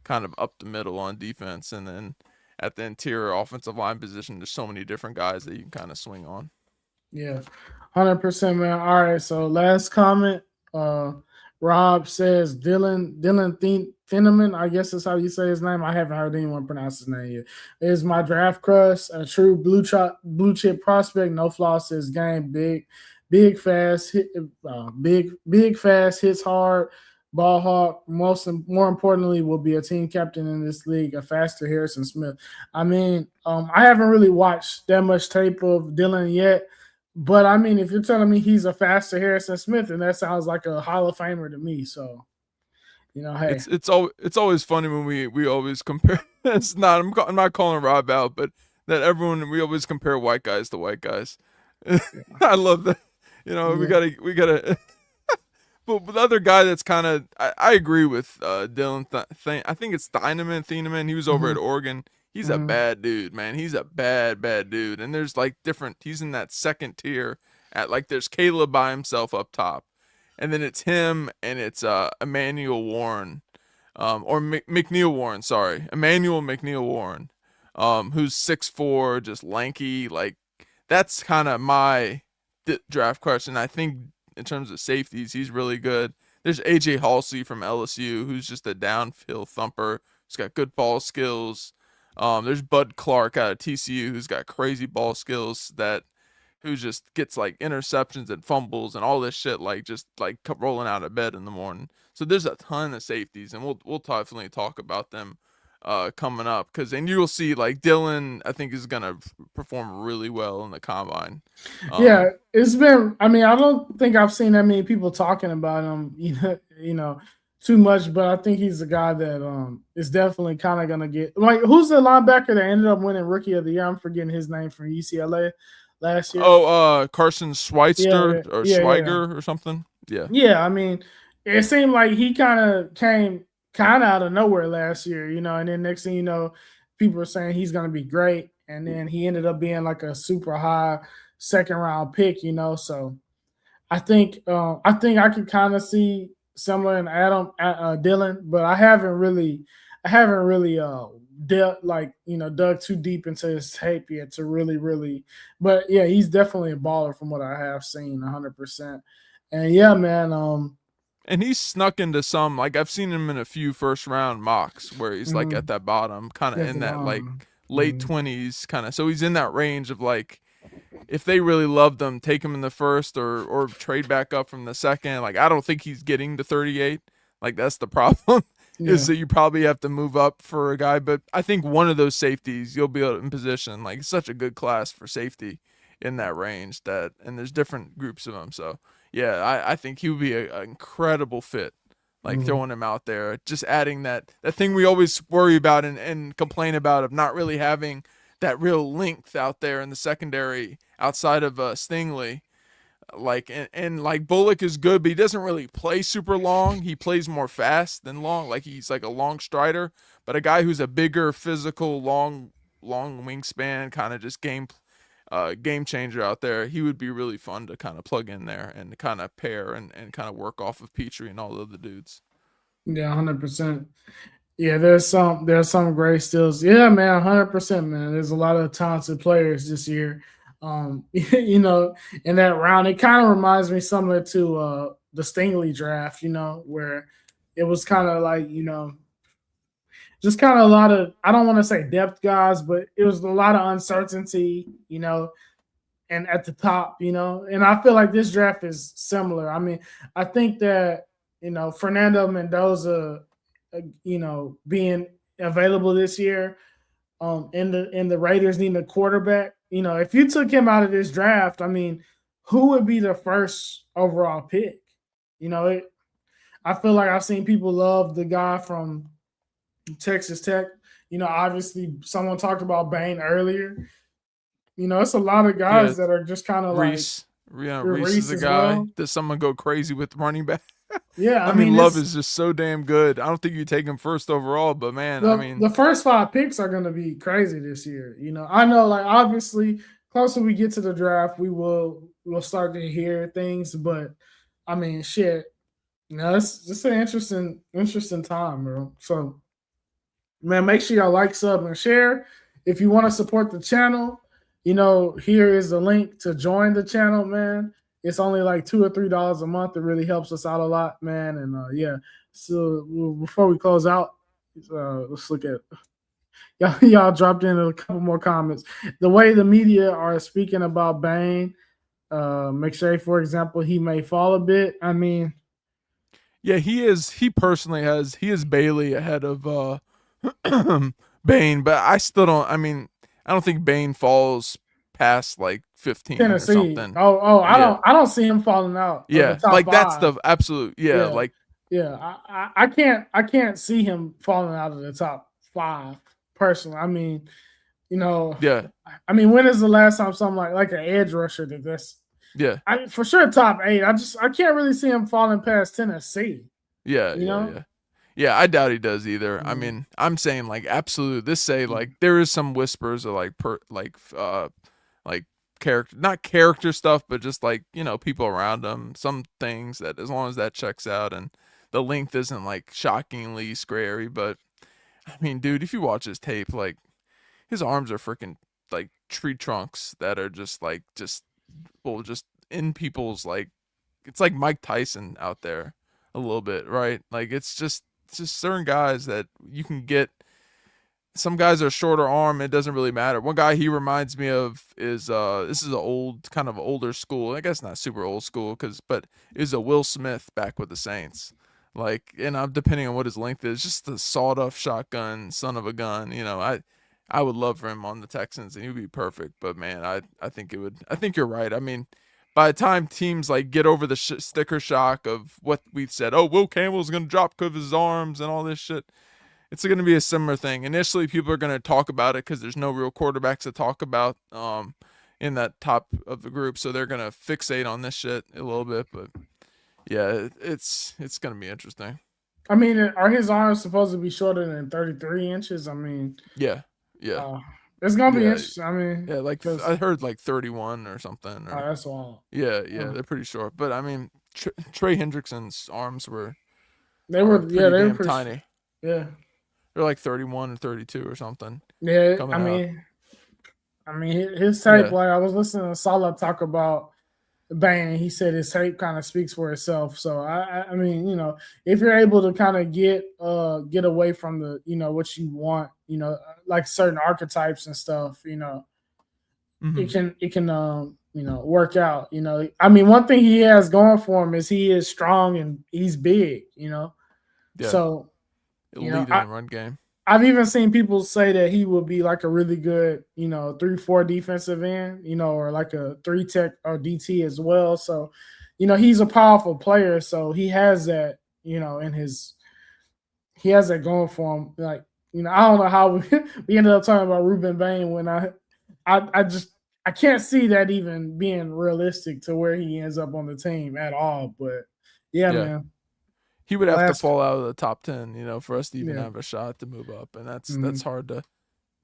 kind of up the middle on defense, and then at the interior offensive line position, there's so many different guys that you can kind of swing on. Yeah, 100%, man. All right, so last comment. Uh, Rob says Dylan Thieneman. I guess that's how you say his name. I haven't heard anyone pronounce his name yet. Is my draft crush a true blue chip prospect? No flaws to his game. Big fast, hit, big fast, hits hard. ball hawk. More importantly, will be a team captain in this league, a faster Harrison Smith. I mean, I haven't really watched that much tape of Dylan yet, but I mean, if you're telling me he's a faster Harrison Smith, then that sounds like a Hall of Famer to me. So, hey, It's always funny when we always compare. It's not I'm not calling Rob out, but that everyone we always compare white guys to white guys. I love that. We yeah, gotta. But the other guy that's kind of I agree with Dylan. I think it's Thieneman. He was over hmm at Oregon. He's a hmm bad dude, man. He's a bad dude. And there's like different. He's in that second tier. At like there's Caleb by himself up top, and then it's him and it's Emmanuel Warren, or McNeil Warren. Sorry, Emmanuel McNeil Warren, who's 6'4", just lanky. Like that's kind of my draft question. I think in terms of safeties, he's really good. There's AJ Halsey from LSU, who's just a downfield thumper. He's got good ball skills. There's Bud Clark out of TCU, who's got crazy ball skills who just gets like interceptions and fumbles and all this shit, like just like rolling out of bed in the morning. So there's a ton of safeties, and we'll definitely talk about them coming up, because and you'll see like Dylan I think is gonna perform really well in the combine. yeah. Um, It's been. I mean, I don't think I've seen that many people talking about him. Too much. But I think he's a guy that is definitely kind of gonna get like who's the linebacker that ended up winning Rookie of the Year? I'm forgetting his name from UCLA last year. Carson Yeah, Schweitzer yeah, or yeah, yeah. Schweiger or something. Yeah. Yeah, I mean, it seemed like he kind of came kind of out of nowhere last year, and then next thing you know, people were saying he's going to be great, and then he ended up being like a super high second round pick. So I think I could kind of see similar in Adam Dylan, but I haven't really dug too deep into his tape yet to really. But yeah, he's definitely a baller from what I have seen, 100%. And yeah, man. And he's snuck into some, like I've seen him in a few first round mocks where he's like at Mhm, that bottom, kind of at in the that like bottom. late Mhm. 20s kind of. So he's in that range of like if they really loved him, take him in the first or trade back up from the second. Like I don't think he's getting to 38. Like that's the problem. Is Yeah. that you probably have to move up for a guy, but I think one of those safeties you'll be in position. Like it's such a good class for safety in that range and there's different groups of them. So yeah, I think he would be an incredible fit. Like Mhm. throwing him out there, just adding that thing we always worry about and complain about of not really having that real length out there in the secondary outside of Stingley. Like and like Bullock is good, but he doesn't really play super long. He plays more fast than long. Like he's like a long strider, but a guy who's a bigger, physical, long wingspan, kind of just game changer out there. He would be really fun to kind of plug in there and kind of pair and kind of work off of Petrie and all the other dudes. Yeah, 100%. Yeah, there's some great stills. Yeah, man, 100%, man. There's a lot of talented players this year. In that round, it kind of reminds me similar to the Stingley draft, where it was kind of like, just kind of a lot of, I don't want to say depth guys, but it was a lot of uncertainty, and at the top, and I feel like this draft is similar. I mean, I think that, Fernando Mendoza, being available this year, and the Raiders needing a quarterback. If you took him out of this draft, I mean, who would be the first overall pick? I feel like I've seen people love the guy from Texas Tech. Obviously, someone talked about Bain earlier. It's a lot of Yeah, guys that are just kind of like Reese. Yeah, Reese is Reese the as guy. well. Does someone go crazy with running back? Yeah, I I mean, mean, Love it's is just so damn good. I don't think you take him first overall, but man, I the mean, the first five picks are going to be crazy this year. I know, like obviously, closer we get to the draft, we'll start to hear things. But I mean, shit, it's just an interesting time, bro. So, man, make sure y'all like, sub, and share. If you want to support the channel, here is the link to join the channel, man. It's only like $2 or $3 a month. It really helps us out a lot, man. And yeah, so before we close out, let's look at y'all dropped in a couple more comments. The way the media are speaking about Bane, McShay, for example, he may fall a bit. I mean, Yeah, he is. He personally has. He is Bailey ahead of Bane, but I still don't. I mean, I don't think Bane falls past like 15 or Tennessee. something. Oh, Yeah, I don't see him falling out of the yeah. top Like that's five. the absolute. Yeah, Yeah, like yeah. I can't see him falling out of the top five personally. I mean, you know, yeah, I mean, when is the last time something like an edge rusher did this? yeah, I for sure top eight. I can't really see him falling past Tennessee. yeah, You yeah, know. yeah. Yeah, I doubt he does either. I Mm-hmm. mean, I'm saying like absolute. This say like there is some whispers of like character, not character stuff, but just like people around him. Some things that as long as that checks out and the length isn't like shockingly scary. But I mean, dude, if you watch his tape, like his arms are freaking like tree trunks that are just in people's like it's like Mike Tyson out there a little bit, right? Like it's just certain guys that you can get. Some guys are shorter arm. It doesn't really matter. One guy he reminds me of is this is an old kind of older school. I guess not super old school but is a Will Smith back with the Saints. Like and I'm depending on what his length is, just the sawed off shotgun son of a gun. I would love for him on the Texans and he would be perfect. But man, I think it would. I think you're right. I mean, by the time teams like get over the sticker shock of what we said, oh, Will Campbell's gonna drop because of his arms and all this shit, it's going to be a similar thing. Initially, people are going to talk about it because there's no real quarterbacks to talk about in that top of the group, so they're going to fixate on this shit a little bit. But yeah, it's going to be interesting. I mean, are his arms supposed to be shorter than 33 inches? I mean, Yeah, yeah, uh, it's gonna be yeah, interesting. I mean, yeah. Like because I heard like 31 or something, or that's all. yeah, yeah. Uh, They're pretty short. But I mean, Trey Hendrickson's arms they are were, yeah, pretty they were damn pretty, tiny. yeah, They're like 31 or 32 or something yeah. coming out. I mean, his tape. Yeah, Like I was listening to Salah talk about Bane. He said his tape kind of speaks for itself. So I mean, if you're able to kind of get away from the, what you want, like certain archetypes and stuff, mm-hmm. it can work out. I mean, one thing he has going for him is he is strong and he's big. Yeah, So elite in the run game. I've even seen people say that he would be like a really good, 3-4 defensive end, or like a 3 tech or DT as well. So, he's a powerful player. So he has that, he has that going for him. Like, I don't know how we ended up talking about Ruben Bain when I just I can't see that even being realistic to where he ends up on the team at all. But yeah, Yeah. man. He would have to Last, fall out of the top 10, for us to even yeah, have a shot to move up, and that's mhm, hard to,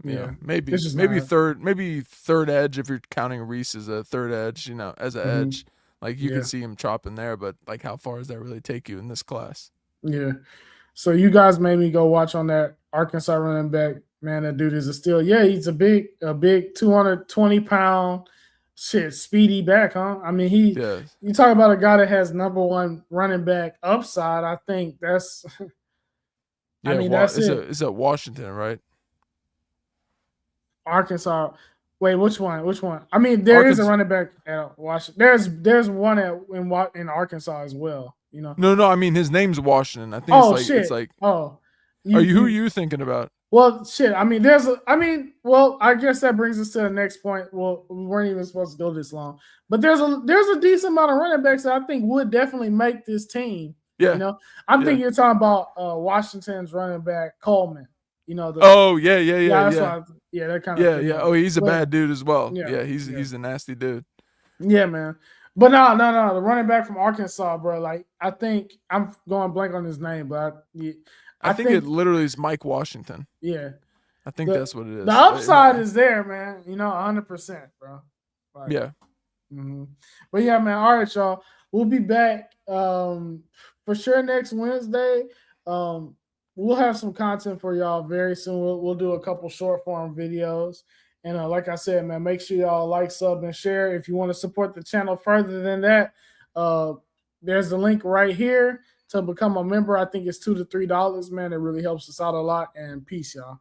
yeah. maybe It's just maybe not. third edge if you're counting Reese as a third edge, as an Mhm, edge. Like you could yeah, see him chopping there, but like how far does that really take you in this class? yeah. So you guys made me go watch on that Arkansas running back. Man, that dude is a steal. Yeah, he's a big 220-pound shit, speedy back, huh? I mean, Yeah, you talk about a guy that has number one running back upside. I think I yeah. mean, that's Is it. it is at Washington, right? Arkansas. Wait, which one? Which one? I mean, there is a Arkansas. running back at Washington. There's one in Arkansas as well. No, no. I mean his name's Washington. I think Oh it's shit. like. Oh, Who are you you thinking about? Well, shit. I mean, well, I guess that brings us to the next point. Well, we weren't even supposed to go this long, but there's a decent amount of running backs that I think would definitely make this team. You Yeah, know, I'm yeah. thinking you're talking about Washington's running back Coleman. Oh yeah, yeah, yeah, Yeah, that's yeah. why. Yeah, that kind of Yeah, thing. yeah. Oh, he's a But bad dude as well. yeah, Yeah, yeah, he's a nasty dude. yeah, man. But no, the running back from Arkansas, bro. Like, I think I'm going blank on his name, but I I think it think, literally is Mike Washington. yeah, I think the that's what it the is. upside is there, man. 100%, bro. Like, Yeah. but yeah, man. All right, y'all. We'll be back for sure next Wednesday. Um, we'll have some content for y'all very soon. We'll do a couple short form videos. And like I said, man, make sure y'all like, sub, and share. If you want to support the channel further than that, uh, there's the link right here to become a member. I think it's $2 to $3, man. It really helps us out a lot. And peace, y'all.